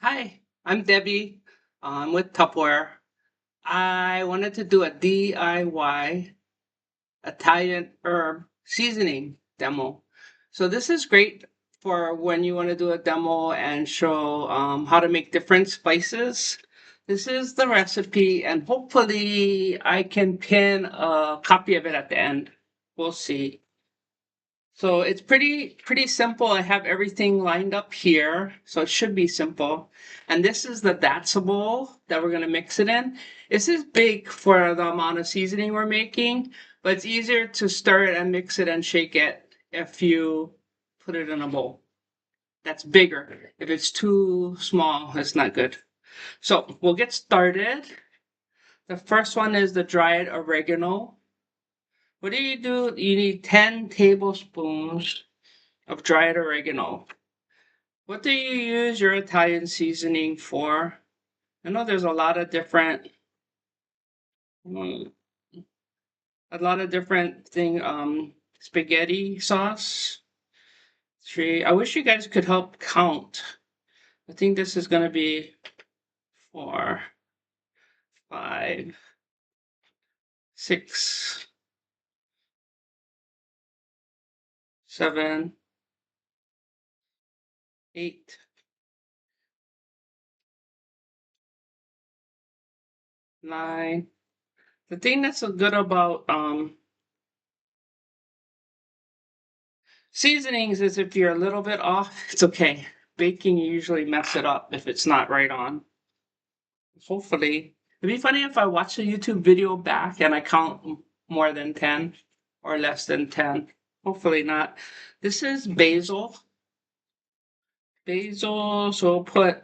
Hi, I'm Debbie. I'm with Tupperware. I wanted to do a DIY Italian herb seasoning demo. So this is great for when you want to do a demo and show how to make different spices. This is the recipe, and hopefully I can pin a copy of it at the end. We'll see. So it's pretty simple. I have everything lined up here, so it should be simple. And this is the Datsa bowl that we're gonna mix it in. This is big for the amount of seasoning we're making, but it's easier to stir it and mix it and shake it if you put it in a bowl. That's bigger. If it's too small, it's not good. So we'll get started. The first one is the dried oregano. What do? You need 10 tablespoons of dried oregano. What do you use your Italian seasoning for? I know there's um, a lot of different thing. Spaghetti sauce. Three. I wish you guys could help count. I think this is gonna be 4, 5, 6, 7, 8, 9. The thing that's so good about seasonings is if you're a little bit off, it's okay. Baking, you usually mess it up if it's not right on. Hopefully. It'd be funny if I watch a YouTube video back and I count more than 10 or less than 10. Hopefully not. This is basil. Basil, so we'll put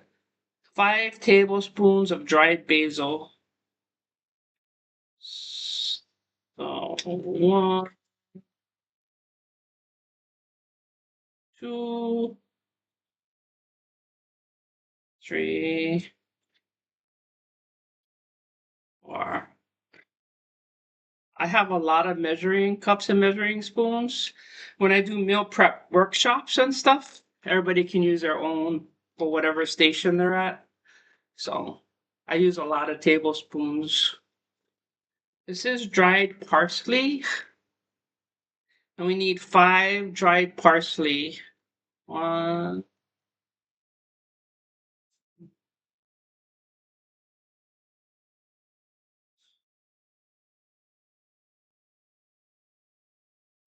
5 tablespoons of dried basil. So 1, 2, 3, 4. I have a lot of measuring cups and measuring spoons. When I do meal prep workshops and stuff, everybody can use their own for whatever station they're at. So I use a lot of tablespoons. This is dried parsley, and we need 5 dried parsley. 1,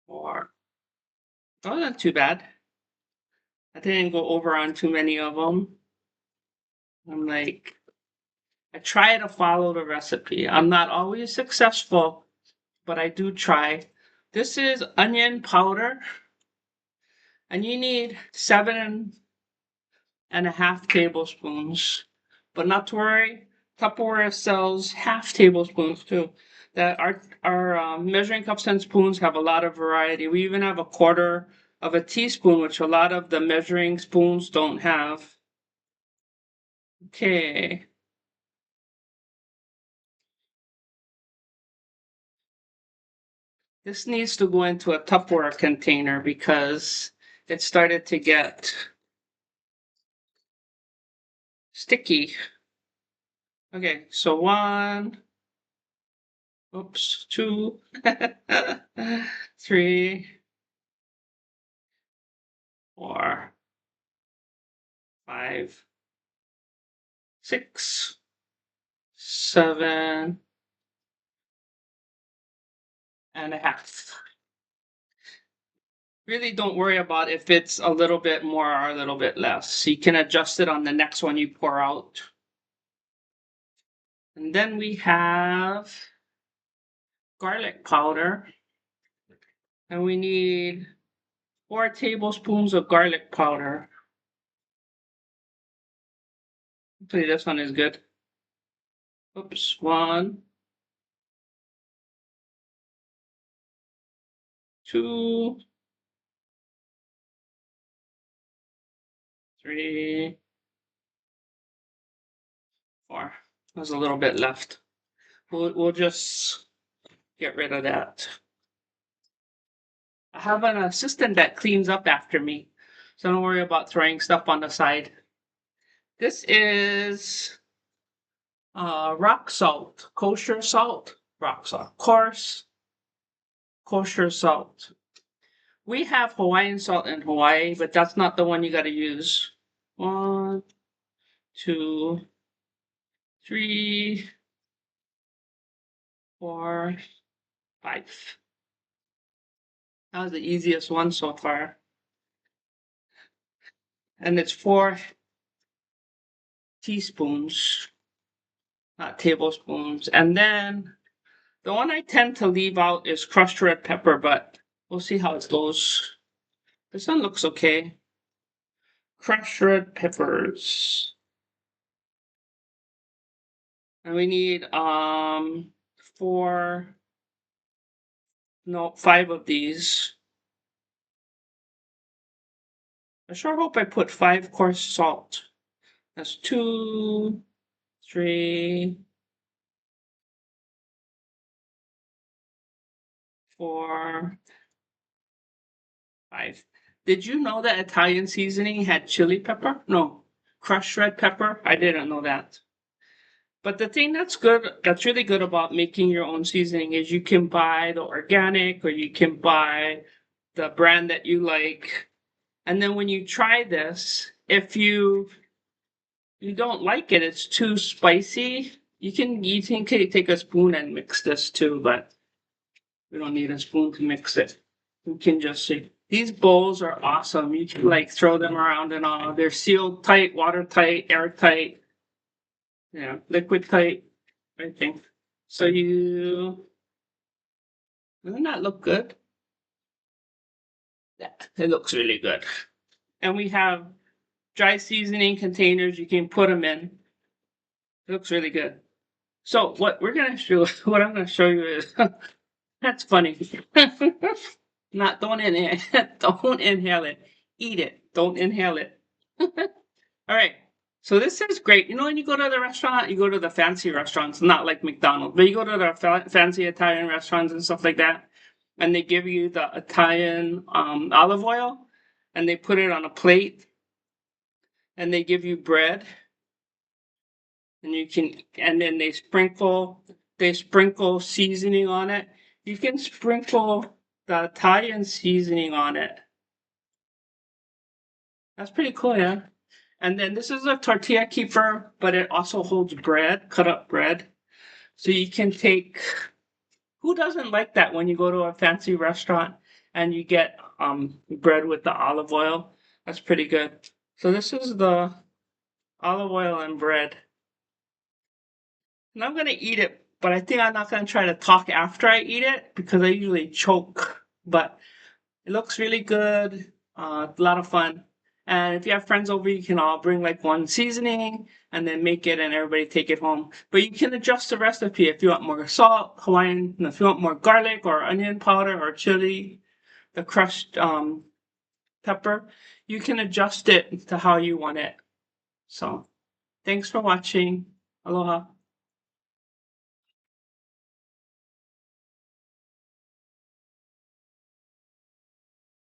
4. Oh, not too bad. I didn't go over on too many of them. I'm like, I try to follow the recipe. I'm not always successful, but I do try. This is onion powder, and you need 7.5 tablespoons. But not to worry, Tupperware sells half tablespoons too. That our measuring cups and spoons have a lot of variety. We even have a quarter of a teaspoon, which a lot of the measuring spoons don't have. Okay. This needs to go into a Tupperware container because it started to get sticky. Okay, so 1, oops, 2, 3, 4, 5, 6, 7.5. Really don't worry about if it's a little bit more or a little bit less. You can adjust it on the next one you pour out. And then we have garlic powder. And we need 4 tablespoons of garlic powder. Hopefully this one is good. Oops, 1, 2, 3, 4. There's a little bit left. We'll just get rid of that. I have an assistant that cleans up after me, so don't worry about throwing stuff on the side. This is rock salt, kosher salt, rock salt, coarse kosher salt. We have Hawaiian salt in Hawaii, but that's not the one you got to use. 1, 2, 3, 4, 5. That was the easiest one so far. And it's 4 teaspoons, not tablespoons. And then the one I tend to leave out is crushed red pepper, but we'll see how it goes. This one looks okay. Crushed red peppers. And we need 5 of these. I sure hope I put 5 coarse salt. That's 2, 3, 4, 5. Did you know that Italian seasoning had chili pepper? No, crushed red pepper. I didn't know that. But the thing that's really good about making your own seasoning is you can buy the organic or you can buy the brand that you like. And then when you try this, if you don't like it, it's too spicy, you can take a spoon and mix this too, but we don't need a spoon to mix it. We can just see. These bowls are awesome. You can like throw them around and all. They're sealed tight, watertight, airtight, liquid tight, I think. So doesn't that look good? Yeah, it looks really good. And we have dry seasoning containers. You can put them in. It looks really good. So what I'm gonna show you is that's funny. Not don't inhale, don't inhale it. Eat it. Don't inhale it. All right. So this is great. You know, when you go to the restaurant, you go to the fancy restaurants, not like McDonald's, but you go to the fancy Italian restaurants and stuff like that, and they give you the Italian olive oil, and they put it on a plate, and they give you bread, and then they sprinkle seasoning on it. You can sprinkle the Italian seasoning on it. That's pretty cool, yeah. And then this is a tortilla keeper, but it also holds bread, cut up bread. So you can take, who doesn't like that when you go to a fancy restaurant and you get bread with the olive oil? That's pretty good. So this is the olive oil and bread. And I'm gonna eat it, but I think I'm not gonna try to talk after I eat it because I usually choke. But it looks really good. A lot of fun. And if you have friends over, you can all bring like one seasoning and then make it and everybody take it home. But you can adjust the recipe if you want more salt, Hawaiian, if you want more garlic or onion powder or chili, the crushed pepper, you can adjust it to how you want it. So thanks for watching. Aloha.